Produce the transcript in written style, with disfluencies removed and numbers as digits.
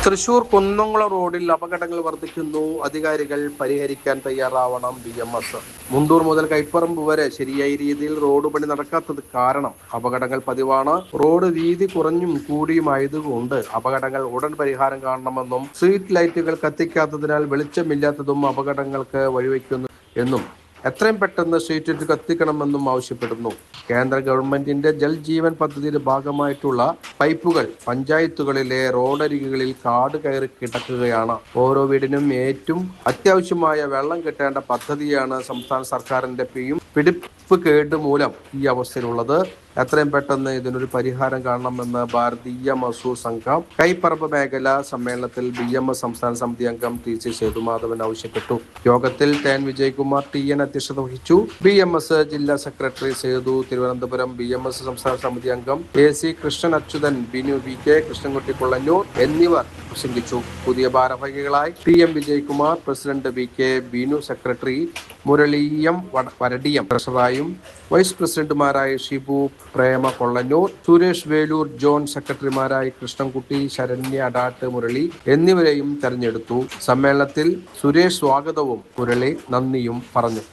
തൃശൂർ കുന്നംകുളം റോഡിൽ അപകടങ്ങൾ വർദ്ധിക്കുന്നു. അധികാരികൾ പരിഹരിക്കാൻ തയ്യാറാവണം. BMS. മുണ്ടൂർ മുതൽ കൈപ്പറമ്പ് വരെ ശരിയായ രീതിയിൽ റോഡ് പണി നടക്കാത്തത് കാരണം അപകടങ്ങൾ പതിവാണ്. റോഡ് വീതി കുറഞ്ഞും കൂടിയുമായതുകൊണ്ട് അപകടങ്ങൾ ഉടൻ പരിഹാരം കാണണമെന്നും സ്ട്രീറ്റ് ലൈറ്റുകൾ കത്തിക്കാത്തതിനാൽ വെളിച്ചമില്ലാത്തതും അപകടങ്ങൾക്ക് വഴിവെക്കുന്നു എന്നും എത്രയും പെട്ടെന്ന് സ്ട്രീറ്റ് ലൈറ്റ് കത്തിക്കണമെന്നും ആവശ്യപ്പെടുന്നു. കേന്ദ്ര ഗവൺമെന്റിന്റെ ജൽ ജീവൻ പദ്ധതിയുടെ ഭാഗമായിട്ടുള്ള പൈപ്പുകൾ പഞ്ചായത്തുകളിലെ റോഡരികുകളിൽ കാട് കയറി കിടക്കുകയാണ്. ഓരോ വീടിനും ഏറ്റവും അത്യാവശ്യമായ വെള്ളം കിട്ടേണ്ട പദ്ധതിയാണ് സംസ്ഥാന സർക്കാരിന്റെ പിടിപ്പ് കേട് മൂലം ഈ അവസ്ഥയിലുള്ളത്. എത്രയും പെട്ടെന്ന് ഇതിനൊരു പരിഹാരം കാണണമെന്ന് ഭാരതീയ മസൂർ സംഘം കൈപ്പറമ്പ് മേഖലാ സമ്മേളനത്തിൽ BMS സംസ്ഥാന സമിതി അംഗം TC സേതുമാധവൻ ആവശ്യപ്പെട്ടു. യോഗത്തിൽ TN വിജയകുമാർ TN അധ്യക്ഷത വഹിച്ചു. BMS ജില്ലാ സെക്രട്ടറി സേതു തിരുവനന്തപുരം, BMS സംസ്ഥാന സമിതി അംഗം AC കൃഷ്ണൻ അച്യുതൻ, ബിനു VK, കൃഷ്ണൻകുട്ടി കൊള്ളന്നൂർ എന്നിവർ പ്രസംഗിച്ചു. പുതിയ ഭാരവാഹികളായി TM Vijayakumar, president VK Binu, secretary Murali M Varadiyam, ട്രഷററായും വൈസ് പ്രസിഡന്റുമാരായ ഷിബു പ്രേമ കൊള്ളന്നൂർ, സുരേഷ് വേലൂർ, ജോൺ സെക്രട്ടറിമാരായി കൃഷ്ണൻകുട്ടി, ശരണ്യ അടാട്ട്, മുരളി എന്നിവരെയും തെരഞ്ഞെടുത്തു. സമ്മേളനത്തിൽ സുരേഷ് സ്വാഗതവും മുരളി നന്ദിയും പറഞ്ഞു.